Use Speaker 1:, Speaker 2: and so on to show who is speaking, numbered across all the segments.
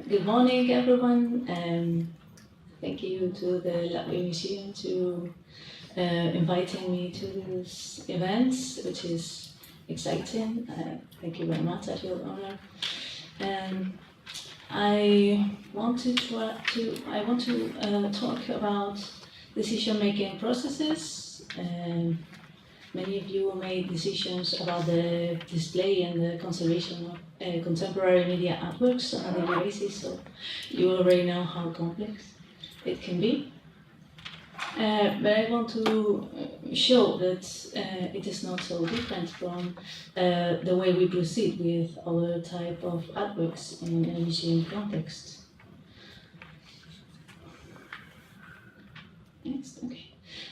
Speaker 1: Good morning, everyone. Thank you to the Ludwig Museum to inviting me to this event, which is exciting. Thank you very much, at your honor. I want to talk about decision-making processes. Many of you made decisions about the display and the conservation of contemporary media artworks on a daily basis, so you already know how complex it can be. But I want to show that it is not so different from the way we proceed with other type of artworks in a museum context. Next, okay.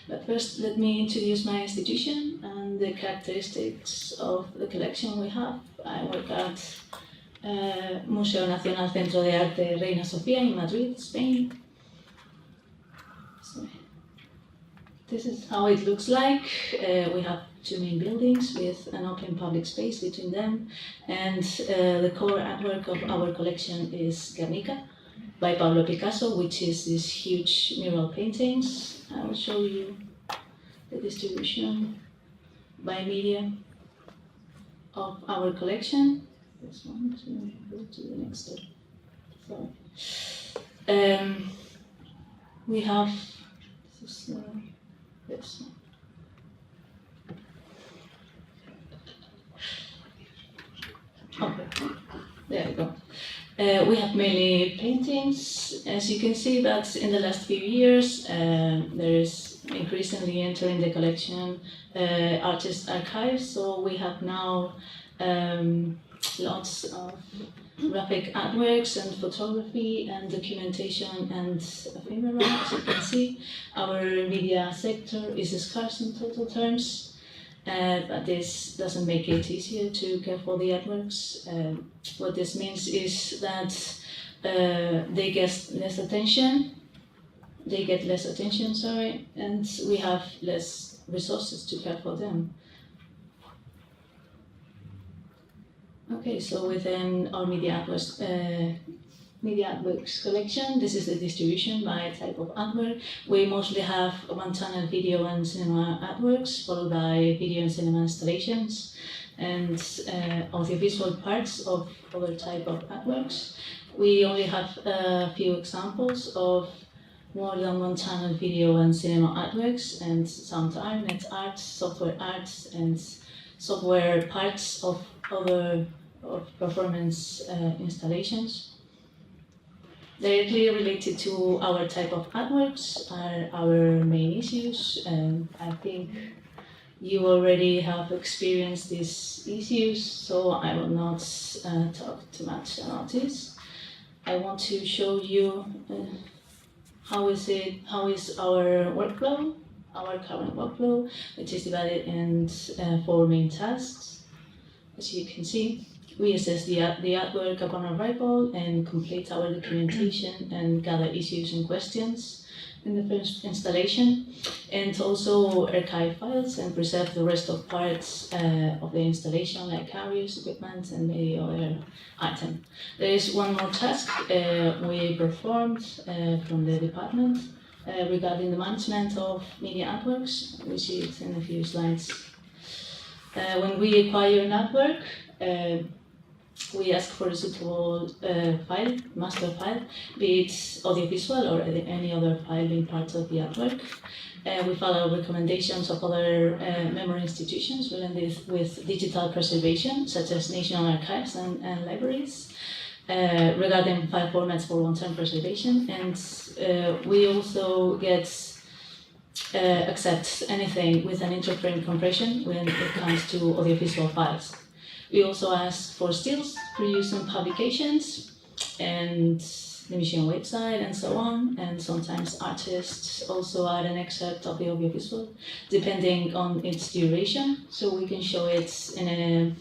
Speaker 1: But first, let me introduce my institution and the characteristics of the collection we have. I work at Museo Nacional Centro de Arte Reina Sofía in Madrid, Spain. So, this is how it looks like. We have two main buildings with an open public space between them, and the core artwork of our collection is Guernica by Pablo Picasso, which is these huge mural paintings. I will show you the distribution by media of our collection. This one, to go to the next step. So, we have this one. Okay, there we go. We have mainly paintings. As you can see, that in the last few years, there is increasingly entering the collection artist archives. So we have now lots of graphic artworks and photography and documentation and ephemera. As you can see, our media sector is scarce in total terms. But this doesn't make it easier to care for the artworks. What this means is that they get less attention. And we have less resources to care for them. Okay, so within our media artworks collection, this is the distribution by type of artwork. We mostly have one-channel video and cinema artworks, followed by video and cinema installations, and audiovisual parts of other type of artworks. We only have a few examples of more than one-channel video and cinema artworks, and some net art, software art, and software parts of other performance installations. Directly related to our type of artworks are our main issues, and I think you already have experienced these issues, so I will not talk too much about this. I want to show you how is our workflow, our current workflow, which is divided in 4 main tasks. As you can see, we assess the artwork upon arrival and complete our documentation and gather issues and questions in the first installation, and also archive files and preserve the rest of parts of the installation, like carriers, equipment, and many other items. There is one more task we performed from the department regarding the management of media artworks. We see it in a few slides. When we acquire an artwork, we ask for a suitable file, master file, be it audiovisual or any other file being part of the artwork. We follow recommendations of other memory institutions related with digital preservation, such as national archives and libraries, regarding file formats for long-term preservation. And we also accept anything with an interframe compression when it comes to audiovisual files. We also ask for stills for use in publications and the museum website and so on, and sometimes artists also add an excerpt of the audiovisual depending on its duration, so we can show it in an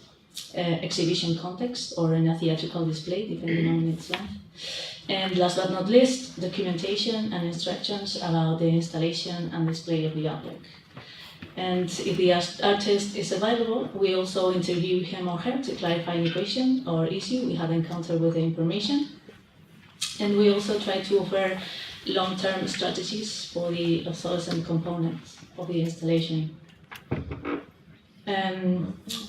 Speaker 1: exhibition context or in a theatrical display depending on its length. And last but not least, documentation and instructions about the installation and display of the artwork. And if the artist is available, we also interview him or her to clarify any question or issue we had encountered with the information. And we also try to offer long-term strategies for the obsolescent components of the installation.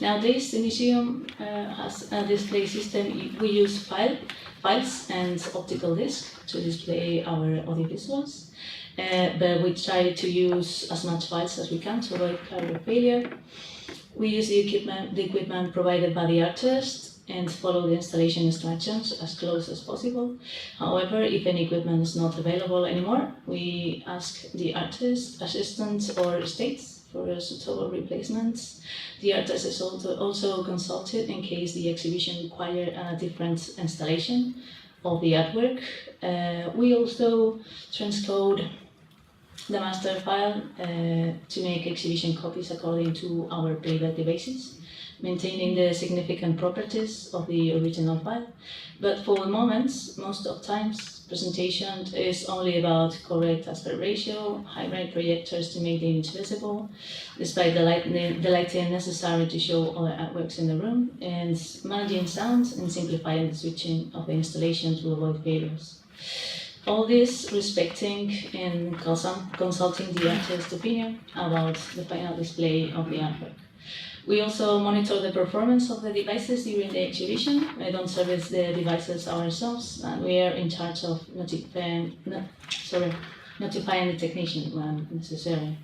Speaker 1: Nowadays, the museum has a display system. We use files and optical discs to display our audiovisuals, but we try to use as much files as we can to avoid carrier failure. We use the equipment provided by the artist and follow the installation instructions as close as possible. However, if any equipment is not available anymore, we ask the artist, assistants, or estates for suitable replacements. The artist is also consulted in case the exhibition requires a different installation of the artwork. We also transcode the master file to make exhibition copies according to our playback devices, maintaining the significant properties of the original file. But for the moment, most of times, presentation is only about correct aspect ratio, high-bright projectors to make the image visible, despite the lighting necessary to show other artworks in the room, and managing sound and simplifying the switching of the installation to avoid failures. All this respecting and consulting the artist's opinion about the final display of the artwork. We also monitor the performance of the devices during the exhibition. We don't service the devices ourselves, and we are in charge of notifying the technician when necessary.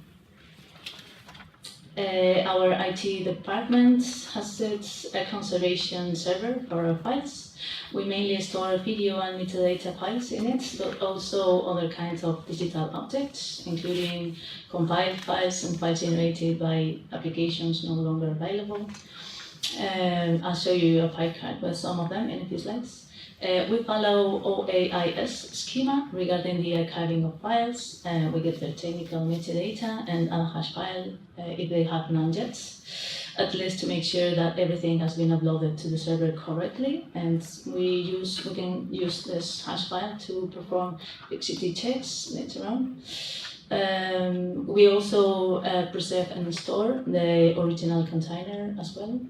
Speaker 1: Our IT department has a conservation server for our files. We mainly store video and metadata files in it, but also other kinds of digital objects, including compiled files and files generated by applications no longer available. I'll show you a pie chart with some of them in a few slides. We follow OAIS schema regarding the archiving of files. We get the technical metadata and a hash file if they have none yet, at least to make sure that everything has been uploaded to the server correctly. And we can use this hash file to perform fixity checks later on. We also preserve and store the original container as well.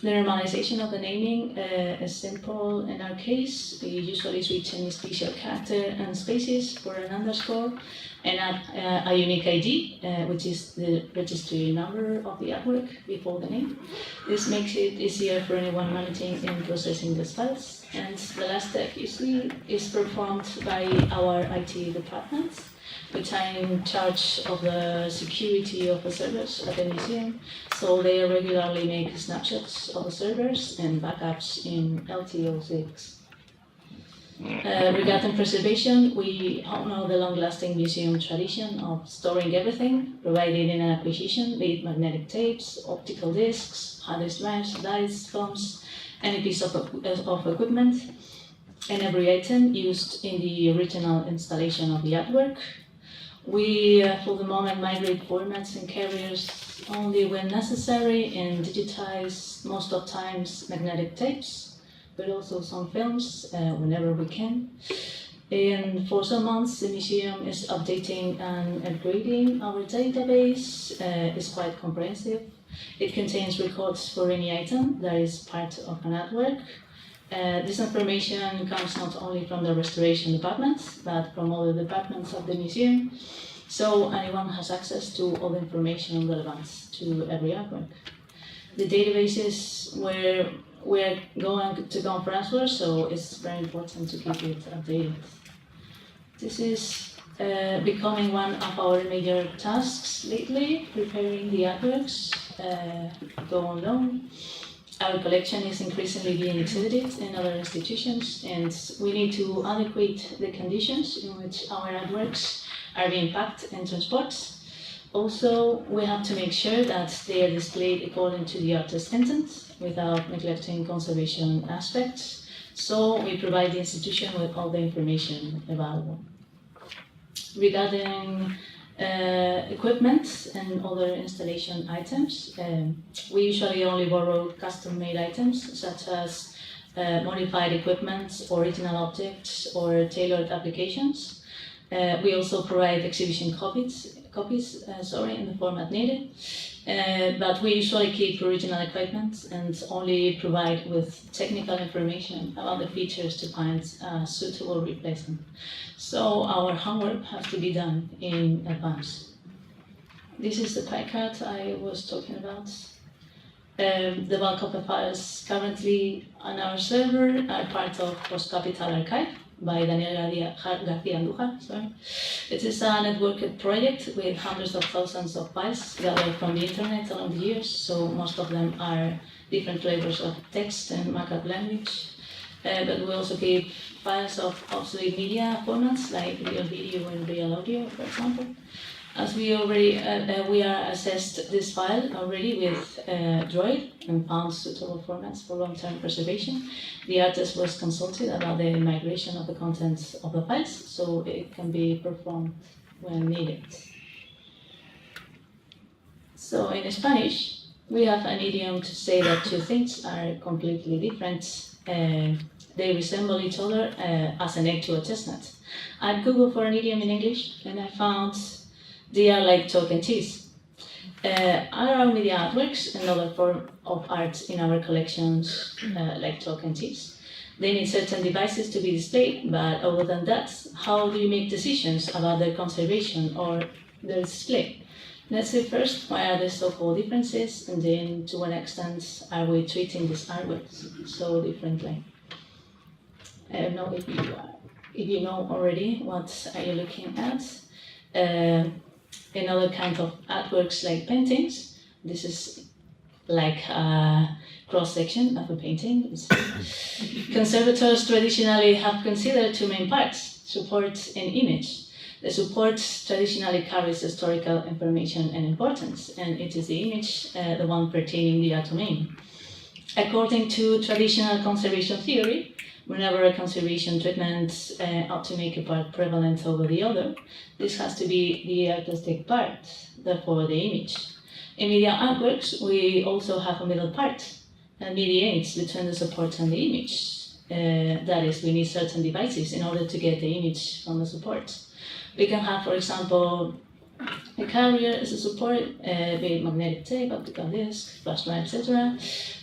Speaker 1: The normalization of the naming is simple in our case. We usually switch any special character and spaces for an underscore and add a unique ID, which is the registry number of the artwork before the name. This makes it easier for anyone managing and processing these files. And the last step usually is performed by our IT department, which are in charge of the security of the servers at the museum. So they regularly make snapshots of the servers and backups in LTO6. Regarding preservation, we honor the long-lasting museum tradition of storing everything provided in an acquisition, be it magnetic tapes, optical discs, hard disk drives, dice, films, any piece of equipment, and every item used in the original installation of the artwork. We, for the moment, migrate formats and carriers only when necessary and digitize most of times magnetic tapes, but also some films whenever we can. And for some months, the museum is updating and upgrading our database. It's quite comprehensive. It contains records for any item that is part of an artwork. This information comes not only from the restoration department, but from other departments of the museum, so anyone has access to all the information relevant to every artwork. The databases where we're going to go for answers, so it's very important to keep it updated. This is becoming one of our major tasks lately, preparing the artworks go on loan. Our collection is increasingly being exhibited in other institutions, and we need to adequate the conditions in which our artworks are being packed and transported. Also, we have to make sure that they are displayed according to the artist's intent, without neglecting conservation aspects. So we provide the institution with all the information available. Regarding equipment and other installation items, we usually only borrow custom-made items such as modified equipment, original objects, or tailored applications. We also provide exhibition copies in the format needed. but we usually keep original equipment and only provide with technical information about the features to find a suitable replacement. So our homework has to be done in advance. This is the pie chart I was talking about. The bulk of the files currently on our server are part of Post-Capital Archive by Daniel García Andújar. It is a networked project with hundreds of thousands of files gathered from the internet along the years, so most of them are different flavors of text and markup language. But we also keep files of obsolete media formats like real video and real audio, for example. As we already we are assessed this file already with Droid and found suitable formats for long-term preservation. The artist was consulted about the migration of the contents of the files, so it can be performed when needed. So in Spanish, we have an idiom to say that two things are completely different. They resemble each other as an egg to a chestnut. I Googled for an idiom in English and I found they are like chalk and cheese. Our media artworks and other form of art in our collections like chalk and cheese. They need certain devices to be displayed, but other than that, how do you make decisions about their conservation or their display? Let's see first, why are there so-called differences, and then to what extent are we treating these artworks so differently? I don't know if you know already what are you looking at. Another kind of artworks like paintings. This is like a cross-section of a painting. Conservators traditionally have considered two main parts, support and image. The support traditionally carries historical information and importance, and it is the image, the one pertaining the art domain. According to traditional conservation theory, whenever a conservation treatment ought to make a part prevalent over the other, this has to be the artistic part, therefore the image. In media artworks, we also have a middle part, and mediates between the support and the image. That is, we need certain devices in order to get the image from the support. We can have, for example, a carrier as a support, be it magnetic tape, optical disc, flash drive, etc.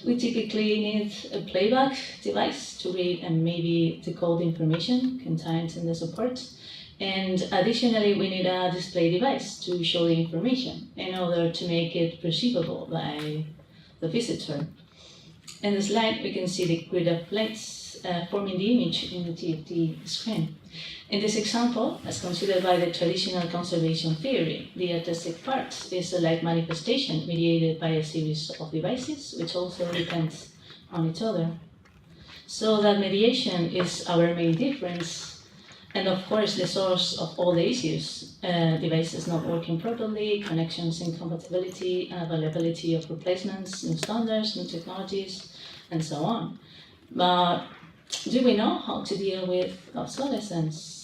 Speaker 1: We typically need a playback device to read and maybe decode information contained in the support. And additionally, we need a display device to show the information in order to make it perceivable by the visitor. In the slide, we can see the grid of lights forming the image in the TFT screen. In this example, as considered by the traditional conservation theory, the artistic part is a light manifestation mediated by a series of devices, which also depends on each other. So that mediation is our main difference, and of course the source of all the issues. Devices not working properly, connections incompatibility, availability of replacements, new standards, new technologies, and so on. But do we know how to deal with obsolescence?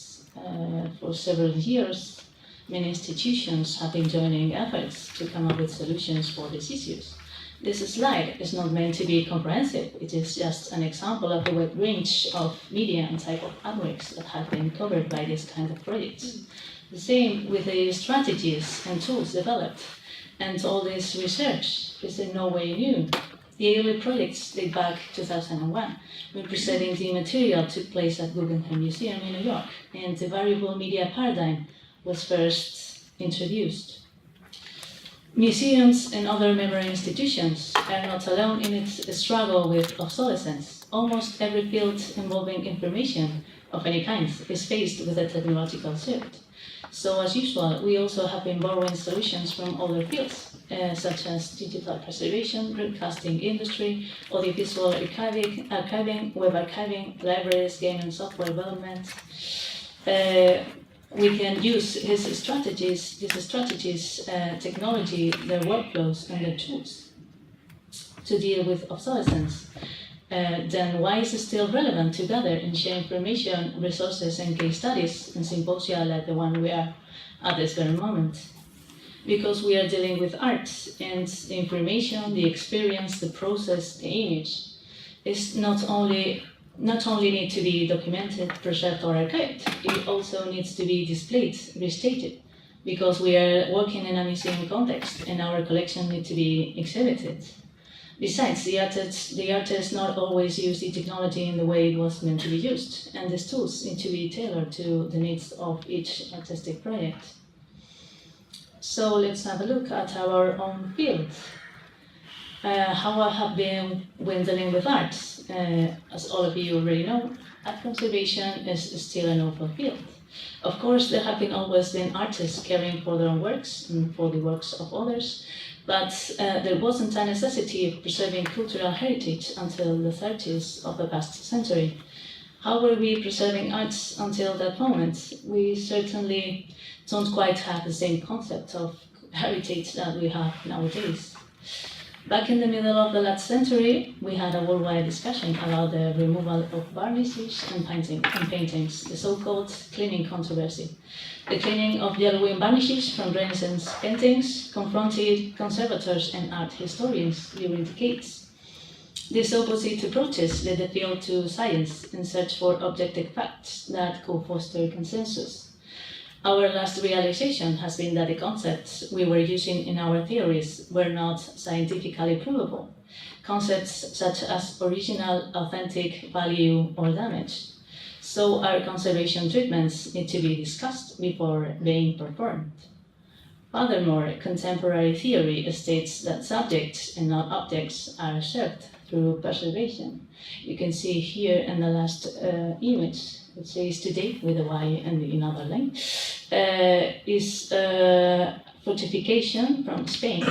Speaker 1: For several years, many institutions have been joining efforts to come up with solutions for these issues. This slide is not meant to be comprehensive. It is just an example of the wide range of media and type of artworks that have been covered by this kind of projects. The same with the strategies and tools developed. And all this research is in no way new. The early projects date back 2001, when presenting the material took place at Guggenheim Museum in New York, and the variable media paradigm was first introduced. Museums and other memory institutions are not alone in its struggle with obsolescence. Almost every field involving information of any kind is faced with a technological shift. So as usual, we also have been borrowing solutions from other fields, such as digital preservation, broadcasting industry, audiovisual archiving, web archiving, libraries, game and software development. We can use these strategies, technology, their workflows, and their tools to deal with obsolescence. Then why is it still relevant to gather and share information, resources, and case studies in symposia like the one we are at this very moment? Because we are dealing with art, and the information, the experience, the process, the image is not only need to be documented, preserved, or archived, it also needs to be displayed, restated, because we are working in a museum context and our collection needs to be exhibited. Besides, the artists not always use the technology in the way it was meant to be used, and these tools need to be tailored to the needs of each artistic project. So let's have a look at our own field. How I have been when dealing with art. As all of you already know, art conservation is still an open field. Of course, there have always been artists caring for their own works and for the works of others, but there wasn't a necessity of preserving cultural heritage until the 30s of the past century. How were we preserving arts until that moment? We certainly don't quite have the same concept of heritage that we have nowadays. Back in the middle of the last century, we had a worldwide discussion about the removal of varnishes and paintings, the so-called cleaning controversy. The cleaning of yellowing varnishes from Renaissance paintings confronted conservators and art historians during decades. These opposite approaches led the field to science in search for objective facts that could foster consensus. Our last realization has been that the concepts we were using in our theories were not scientifically provable. Concepts such as original, authentic, value, or damage. So our conservation treatments need to be discussed before being performed. Furthermore, contemporary theory states that subjects and not objects are served through preservation. You can see here in the last image, it says today with a Y and another line, is fortification from Spain,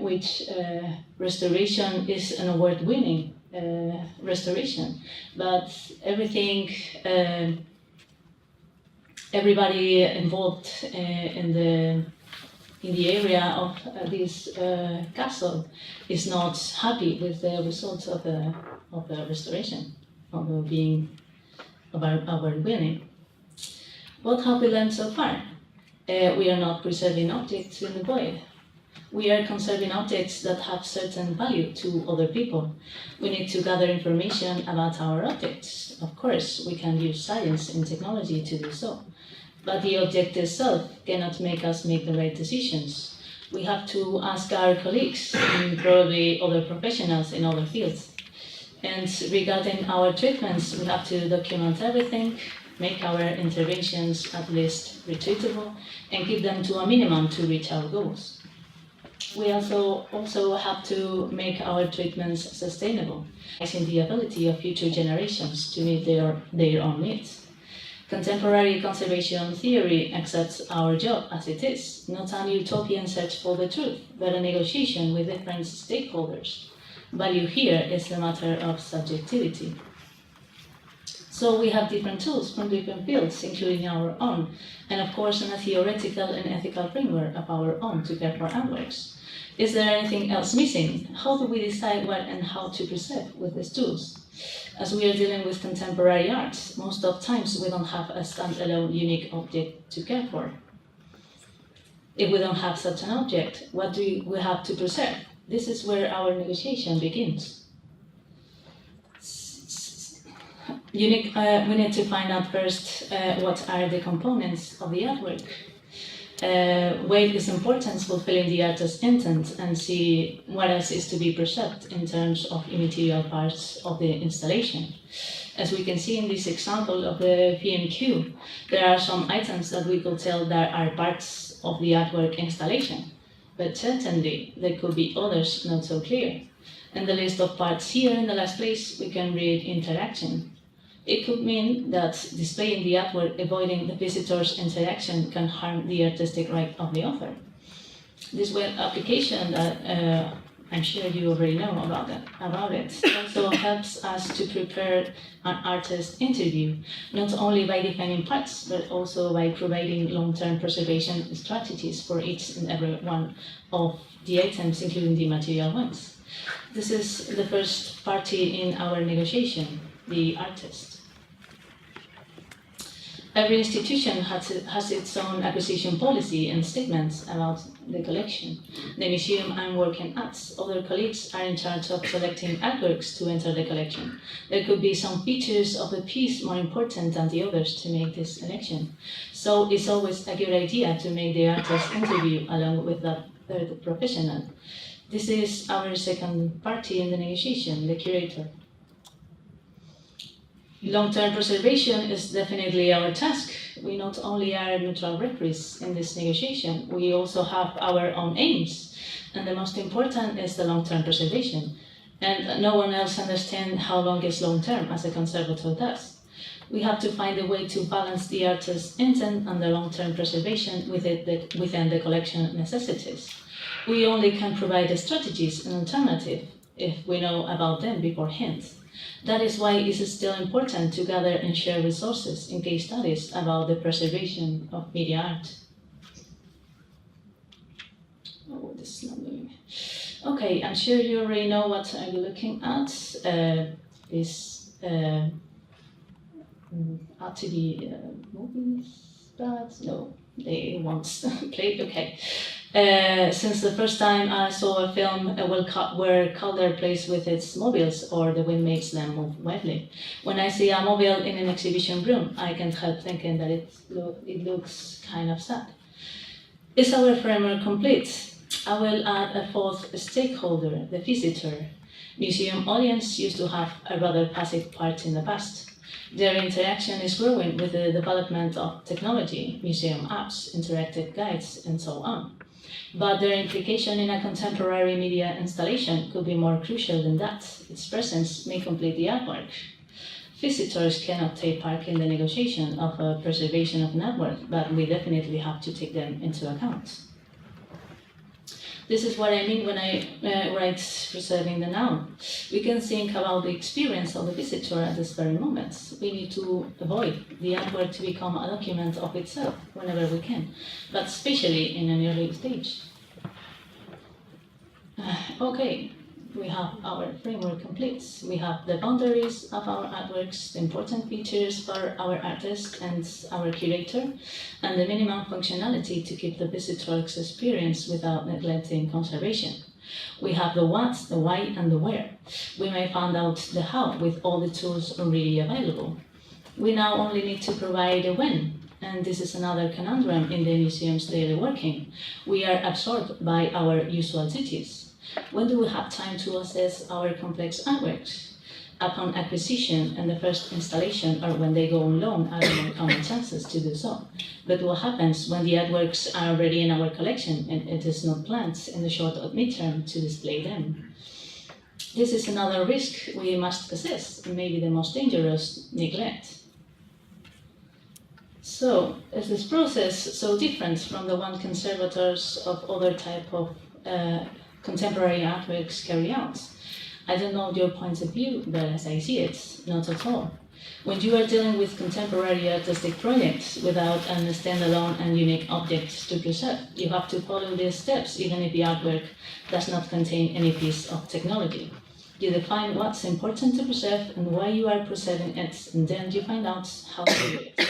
Speaker 1: which restoration is an award-winning restoration, but everybody involved in the area of this castle is not happy with the results of the restoration, of being award-winning. What have we learned so far? We are not preserving objects in the void. We are conserving objects that have certain value to other people. We need to gather information about our objects. Of course, we can use science and technology to do so, but the object itself cannot make us make the right decisions. We have to ask our colleagues and probably other professionals in other fields. And regarding our treatments, we have to document everything, make our interventions at least retrievable, and keep them to a minimum to reach our goals. We also have to make our treatments sustainable, maximizing the ability of future generations to meet their own needs. Contemporary conservation theory accepts our job as it is, not an utopian search for the truth, but a negotiation with different stakeholders. Value here is a matter of subjectivity. So we have different tools from different fields, including our own, and of course a theoretical and ethical framework of our own to care for artworks. Is there anything else missing? How do we decide what and how to preserve with these tools? As we are dealing with contemporary art, most of times we don't have a standalone unique object to care for. If we don't have such an object, what do we have to preserve? This is where our negotiation begins. We need to find out first what are the components of the artwork. Weight is important fulfilling the artist's intent and see what else is to be preserved in terms of immaterial parts of the installation. As we can see in this example of the PMQ, there are some items that we could tell that are parts of the artwork installation, but certainly there could be others not so clear. In the list of parts here in the last place, we can read interaction. It could mean that displaying the artwork avoiding the visitor's interaction can harm the artistic right of the author. This web application that I'm sure you already know about it also helps us to prepare an artist interview, not only by defining parts, but also by providing long-term preservation strategies for each and every one of the items, including the material ones. This is the first party in our negotiation, the artist. Every institution has its own acquisition policy and statements about the collection. The museum I'm working at, other colleagues are in charge of selecting artworks to enter the collection. There could be some features of the piece more important than the others to make this selection. So it's always a good idea to make the artist interview along with that third professional. This is our second party in the negotiation, the curator. Long-term preservation is definitely our task. We not only are neutral referees in this negotiation, we also have our own aims. And the most important is the long-term preservation. And no one else understands how long is long-term as a conservator does. We have to find a way to balance the artist's intent and the long-term preservation within the collection necessities. We only can provide the strategies and alternatives if we know about them beforehand. That is why it is still important to gather and share resources and case studies about the preservation of media art. Oh, this is not moving. Okay, I'm sure you already know what I'm looking at. This ought to be movies, but no, they won't play. Okay. Since the first time I saw a film where color plays with its mobiles or the wind makes them move wildly. When I see a mobile in an exhibition room, I can't help thinking that it looks kind of sad. Is our framework complete? I will add a fourth stakeholder, the visitor. Museum audience used to have a rather passive part in the past. Their interaction is growing with the development of technology, museum apps, interactive guides, and so on. But their implication in a contemporary media installation could be more crucial than that. Its presence may complete the artwork. Visitors cannot take part in the negotiation of a preservation of an artwork, but we definitely have to take them into account. This is what I mean when I write preserving the noun. We can think about the experience of the visitor at this very moment. We need to avoid the artwork to become a document of itself whenever we can, but especially in an early stage. Okay, we have our framework complete. We have the boundaries of our artworks, the important features for our artist and our curator, and the minimum functionality to keep the visitor's experience without neglecting conservation. We have the what, the why, and the where. We may find out the how with all the tools already available. We now only need to provide a when, and this is another conundrum in the museum's daily working. We are absorbed by our usual duties. When do we have time to assess our complex artworks? Upon acquisition and the first installation, or when they go on loan, are the more common chances to do so. But what happens when the artworks are already in our collection and it is not planned in the short or midterm to display them? This is another risk we must assess, and maybe the most dangerous: neglect. So, is this process so different from the one conservators of other type of contemporary artworks carry out? I don't know your point of view, but as I see it, not at all. When you are dealing with contemporary artistic projects without a standalone and unique object to preserve, you have to follow these steps even if the artwork does not contain any piece of technology. You define what's important to preserve and why you are preserving it, and then you find out how to do it.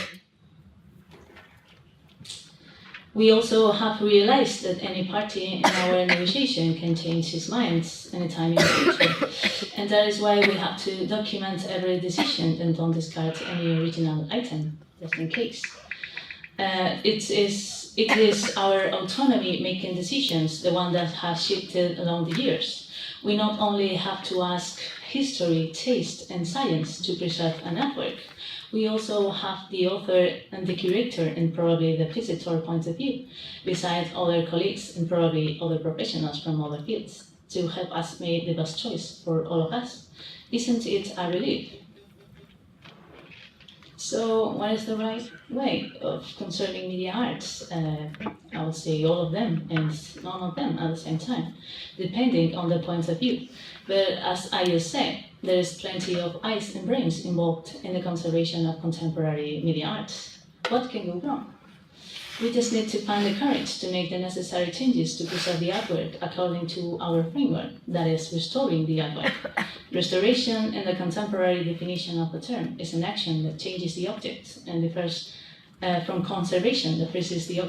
Speaker 1: We also have realized that any party in our negotiation can change his mind anytime in the future, and that is why we have to document every decision and don't discard any original item, just in case. It is our autonomy making decisions, the one that has shifted along the years. We not only have to ask history, taste, and science to preserve an artwork, we also have the author and the curator and probably the visitor point of view, besides other colleagues and probably other professionals from other fields, to help us make the best choice for all of us. Isn't it a relief? So, what is the right way of conserving media arts? I would say all of them and none of them at the same time, depending on the point of view. But as I just said, there is plenty of eyes and brains involved in the conservation of contemporary media arts. What can go wrong? We just need to find the courage to make the necessary changes to preserve the artwork according to our framework, that is, restoring the artwork. Restoration, in the contemporary definition of the term, is an action that changes the object and differs from conservation that freezes the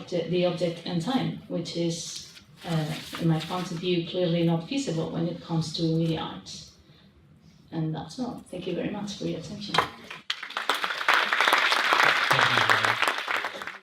Speaker 1: object and time, which is, in my point of view, clearly not feasible when it comes to media arts. And that's all. Thank you very much for your attention.